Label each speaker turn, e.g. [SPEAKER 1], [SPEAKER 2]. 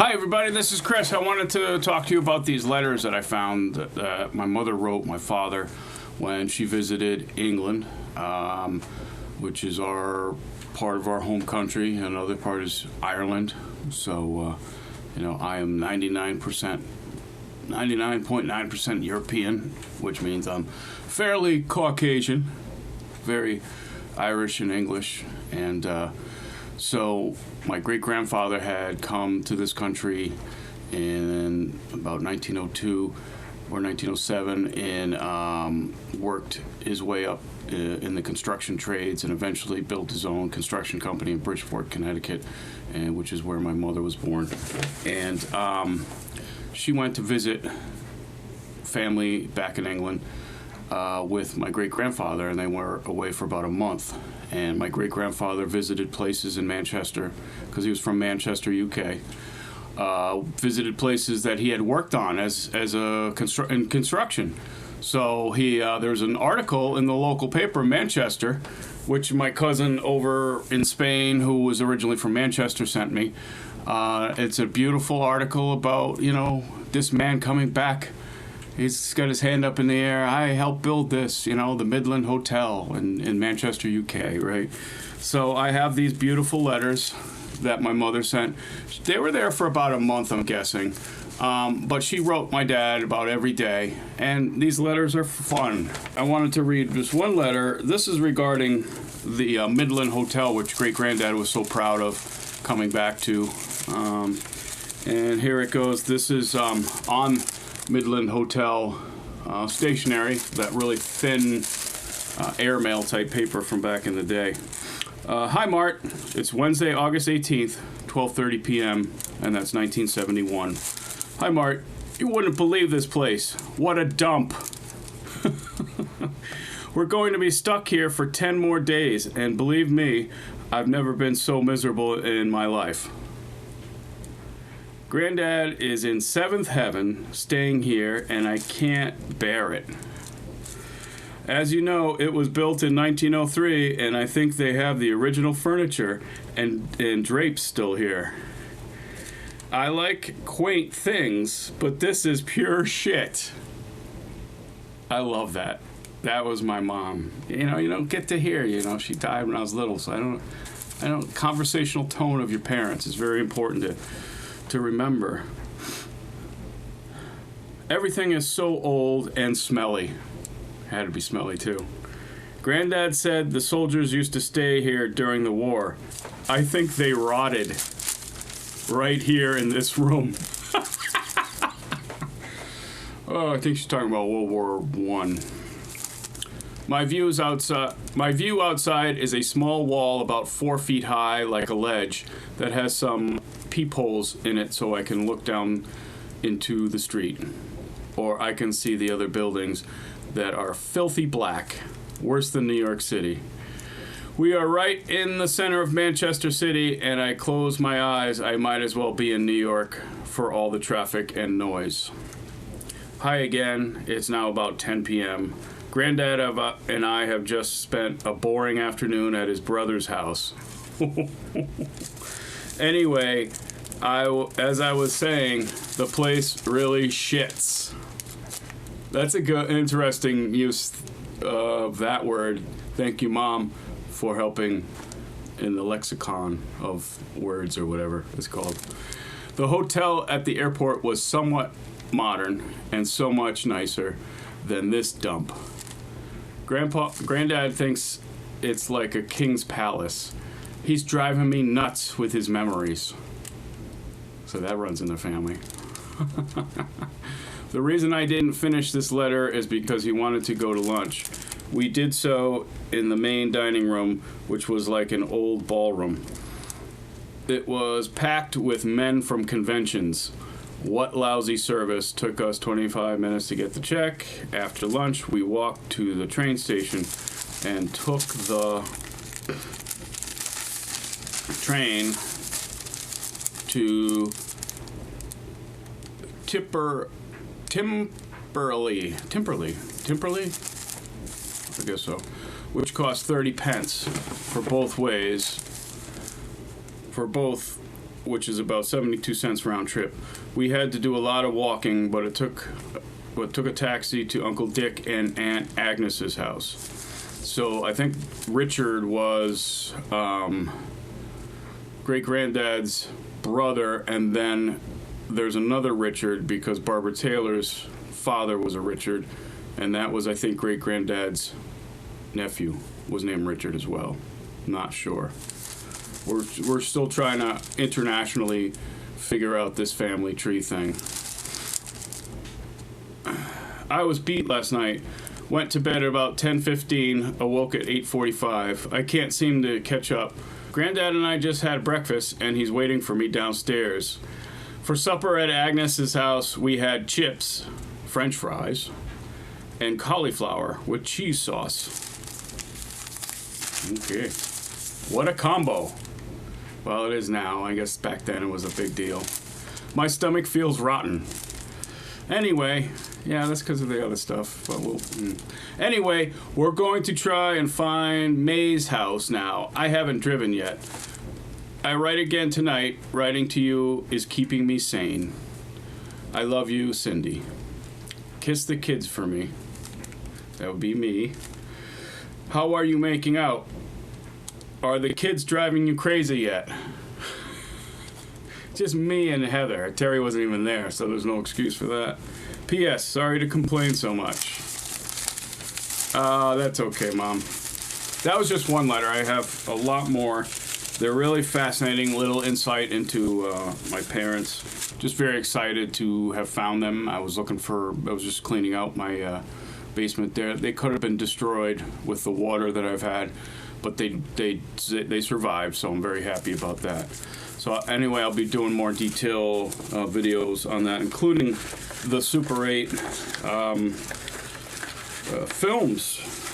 [SPEAKER 1] Hi everybody, this is Chris. I wanted to talk to you about these letters that I found that my mother wrote my father when she visited England, which is our part of our home country. Another part is Ireland. So, I am 99.9% European, which means I'm fairly Caucasian, very Irish and English, and so my great-grandfather had come to this country in about 1902 or 1907 and worked his way up in the construction trades and eventually built his own construction company in Bridgeport, Connecticut, which is where my mother was born. And she went to visit family back in England with my great-grandfather, and they were away for about a month. And my great-grandfather visited places in Manchester, because he was from Manchester, UK. Visited places that he had worked on as in construction. So there's an article in the local paper in Manchester, which my cousin over in Spain, who was originally from Manchester, sent me. It's a beautiful article about, this man coming back. He's got his hand up in the air. I helped build this, the Midland Hotel in Manchester, UK, right? So I have these beautiful letters that my mother sent. They were there for about a month, I'm guessing. But she wrote my dad about every day. And these letters are fun. I wanted to read just one letter. This is regarding the Midland Hotel, which great-granddad was so proud of coming back to. And here it goes. This is on Midland Hotel stationery, that really thin airmail type paper from back in the day. Hi Mart, it's Wednesday, August 18th, 12:30 p.m., and that's 1971. Hi Mart, you wouldn't believe this place. What a dump. We're going to be stuck here for 10 more days, and believe me, I've never been so miserable in my life. Granddad is in seventh heaven, staying here, and I can't bear it. As you know, it was built in 1903, and I think they have the original furniture and drapes still here. I like quaint things, but this is pure shit. I love that. That was my mom. You don't get to hear, she died when I was little, so I don't, conversational tone of your parents is very important to remember. Everything is so old and smelly. Had to be smelly too. Granddad said the soldiers used to stay here during the war. I think they rotted right here in this room. Oh, I think she's talking about World War I. My view outside is a small wall about 4 feet high, like a ledge, that has some peepholes in it so I can look down into the street. Or I can see the other buildings that are filthy black, worse than New York City. We are right in the center of Manchester City, and I close my eyes, I might as well be in New York for all the traffic and noise. Hi again, it's now about 10 p.m. Granddad and I have just spent a boring afternoon at his brother's house. Anyway, as I was saying, the place really shits. That's a good, interesting use of that word. Thank you, Mom, for helping in the lexicon of words or whatever it's called. The hotel at the airport was somewhat modern and so much nicer than this dump. Granddad thinks it's like a king's palace. He's driving me nuts with his memories. So that runs in the family. The reason I didn't finish this letter is because he wanted to go to lunch. We did so in the main dining room, which was like an old ballroom. It was packed with men from conventions. What lousy service. Took us 25 minutes to get the check. After lunch, we walked to the train station and took the train to Timperley, I guess so, which cost 30 pence for both ways, for both which is about 72 cents round trip. We had to do a lot of walking, but it took a taxi to Uncle Dick and Aunt Agnes's house. So I think Richard was great-granddad's brother, and then there's another Richard because Barbara Taylor's father was a Richard, and that was, I think, great-granddad's nephew was named Richard as well. Not sure. We're still trying to internationally figure out this family tree thing. I was beat last night. Went to bed at about 10:15, awoke at 8:45. I can't seem to catch up. Granddad and I just had breakfast, and he's waiting for me downstairs. For supper at Agnes's house, we had chips, French fries, and cauliflower with cheese sauce. Okay. What a combo. Well, it is now. I guess back then it was a big deal. My stomach feels rotten. Anyway, yeah, that's because of the other stuff. But Anyway, we're going to try and find May's house now. I haven't driven yet. I write again tonight. Writing to you is keeping me sane. I love you, Cindy. Kiss the kids for me. That would be me. How are you making out? Are the kids driving you crazy yet? Just me and Heather. Terry wasn't even there, so there's no excuse for that. P.S. Sorry to complain so much. That's okay, Mom. That was just one letter. I have a lot more. They're really fascinating little insight into my parents. Just very excited to have found them. I was just cleaning out my basement there. They could have been destroyed with the water that I've had, but they survived, so I'm very happy about that. So anyway, I'll be doing more detail videos on that, including the Super 8 films